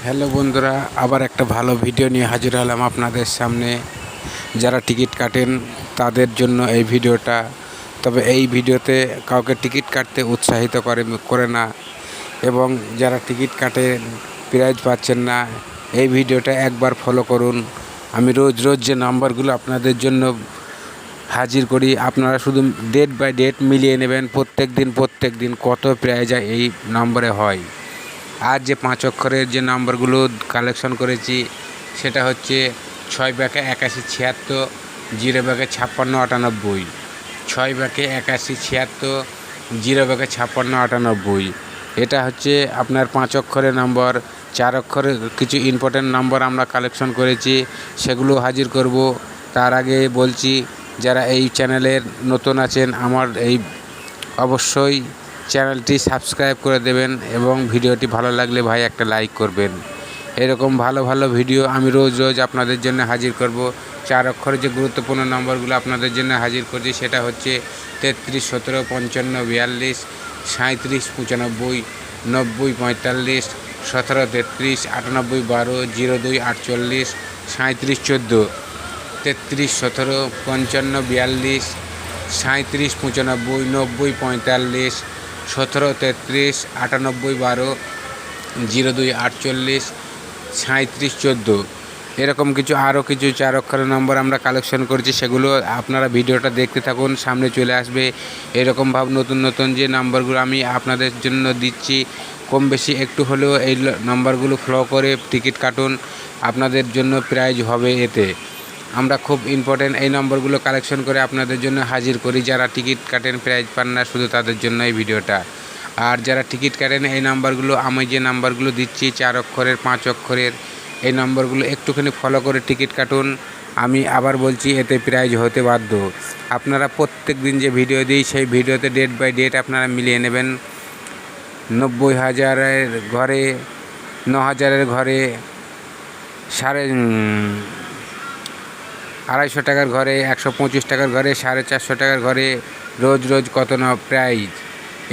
Hello বন্ধুরা, আবার একটা ভালো ভিডিও নিয়ে হাজির হলাম আপনাদের সামনে। যারা টিকিট কাটেন তাদের জন্য এই ভিডিওটা। তবে এই ভিডিওতে কাউকে টিকিট কাটতে উৎসাহিত করে না, এবং যারা টিকিট কাটেন প্রাইজ পাচ্ছেন না, এই ভিডিওটা একবার ফলো করুন। আমি রোজ রোজ যে নাম্বারগুলো আপনাদের জন্য হাজির করি, আপনারা শুধু ডেট বাই ডেট মিলিয়ে নেবেন প্রত্যেক দিন কত প্রাইজ এই নম্বরে হয়। আর যে 5 অক্ষরের যে নাম্বারগুলো কালেকশন করেছি সেটা হচ্ছে 6 ব্যাকে 81 76, 0 ব্যাকে 56 98, 6 ব্যাকে 81 76, 0 ব্যাকে 56 98। এটা হচ্ছে আপনার 5 অক্ষরের নাম্বার। 4 অক্ষরের কিছু ইম্পর্টেন্ট নাম্বার আমরা কালেকশন করেছি, সেগুলো হাজির করব। তার আগে বলছি, যারা এই চ্যানেলের নতুন আছেন আমার অবশ্যই চ্যানেলটি সাবস্ক্রাইব করে দেবেন, এবং ভিডিওটি ভালো লাগলে ভাই একটা লাইক করবেন। এরকম ভালো ভালো ভিডিও আমি রোজ রোজ আপনাদের জন্য হাজির করব। 4 অক্ষরের যে গুরুত্বপূর্ণ নম্বরগুলো আপনাদের জন্য হাজির করছি সেটা হচ্ছে 33 17 55 42, 37 95 90 45, 17 33 98 12, 02 48, 37 14, 33 17 55 42, 37 95 90 45, 17 33 98 12, 02 48, 37 14। এরকম আরও কিছু 4 অক্ষরের নম্বর আমরা কালেকশন করেছি, সেগুলো আপনারা ভিডিওটা দেখতে থাকুন, সামনে চলে আসবে। এরকমভাবে নতুন নতুন যে নাম্বারগুলো আমি আপনাদের জন্য দিচ্ছি, কম বেশি একটু হলেও এই নাম্বারগুলো ফলো করে টিকিট কাটুন, আপনাদের জন্য প্রাইজ হবে। এতে আমরা খুব ইম্পর্টেন্ট এই নম্বরগুলো কালেকশন করে আপনাদের জন্য হাজির করি। যারা টিকিট কাটেন প্রাইজ পান না, শুধু তাদের জন্য এই ভিডিওটা। আর যারা টিকিট কাটেন এই নাম্বারগুলো, আমি যে নাম্বারগুলো দিচ্ছি 4 অক্ষরের 5 অক্ষরের, এই নম্বরগুলো একটুখানি ফলো করে টিকিট কাটুন। আমি আবার বলছি, এতে প্রাইজ হতে বাধ্য। আপনারা প্রত্যেক দিন যে ভিডিও দিই সেই ভিডিওতে ডেট বাই ডেট আপনারা মিলিয়ে নেবেন। 90,000-এর ঘরে, 9,000-এর ঘরে, 250 টাকার ঘরে, 125 টাকার ঘরে, 450 টাকার ঘরে, রোজ রোজ কত না প্রাইজ।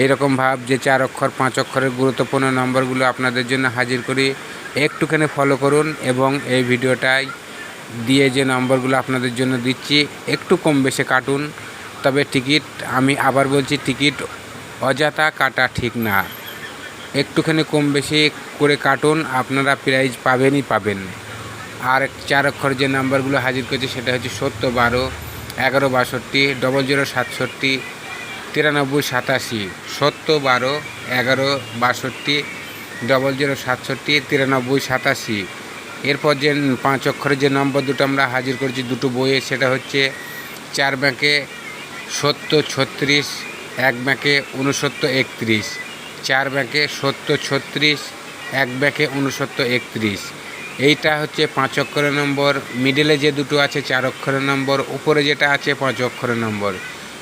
এরকম যে 4 অক্ষর 5 অক্ষরের গুরুত্বপূর্ণ নম্বরগুলো আপনাদের জন্য হাজির করি, একটুখানি ফলো করুন। এবং এই ভিডিওটাই দিয়ে যে নম্বরগুলো আপনাদের জন্য দিচ্ছি একটু কম বেশি কাটুন। তবে টিকিট, আমি আবার বলছি, টিকিট অযথা কাটা ঠিক না, একটুখানি কম বেশি করে কাটুন, আপনারা প্রাইজ পাবেন। আর 4 অক্ষর যে নাম্বারগুলো হাজির করেছি সেটা হচ্ছে 70 12, 11 62, 00 67, 93 87, 70 12, 11 62, 00 67, 93 87। এরপর যে 5 অক্ষরের যে নম্বর দুটো আমরা হাজির করেছি দুটো বইয়ে, সেটা হচ্ছে 4 ব্যাকে 70 36, 1 ব্যাকে 69 31, 4 ব্যাকে 70 36, 1 ব্যাকে 69 31। এইটা হচ্ছে 5 অক্ষরের নম্বর। মিডলে যে দুটো আছে 4 অক্ষরের নম্বর, উপরে যেটা আছে 5 অক্ষরের নম্বর।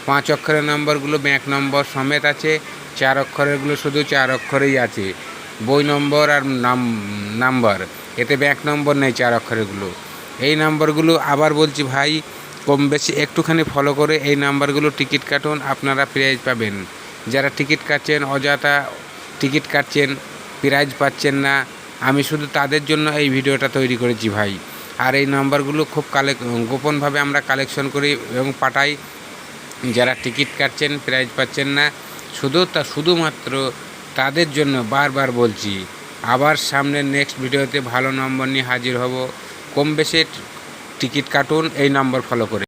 5 অক্ষরের নম্বরগুলো ব্যাক নম্বর সমেত আছে, 4 অক্ষরেরগুলো শুধু 4 অক্ষরেই আছে, বই নম্বর আর নাম্বার, এতে ব্যাক নম্বর নেই 4 অক্ষরেরগুলো। এই নাম্বারগুলো আবার বলছি ভাই, কম বেশি একটুখানি ফলো করে এই নাম্বারগুলো টিকিট কাটুন, আপনারা প্রাইজ পাবেন। যারা টিকিট কাটছেন, অযথা টিকিট কাটছেন, প্রাইজ পাচ্ছেন না, আমি শুধু তাদের জন্য এই ভিডিওটা তৈরি করেছি ভাই। আর এই নাম্বারগুলো খুব গোপনভাবে আমরা কালেকশন করি এবং পাঠাই। যারা টিকিট কাটছেন প্রাইজ পাচ্ছেন না, শুধুমাত্র তাদের জন্য বারবার বলছি, আবার সামনের নেক্সট ভিডিওতে ভালো নম্বর নিয়ে হাজির হব। কম বেশি টিকিট কাটুন এই নম্বর ফলো করে।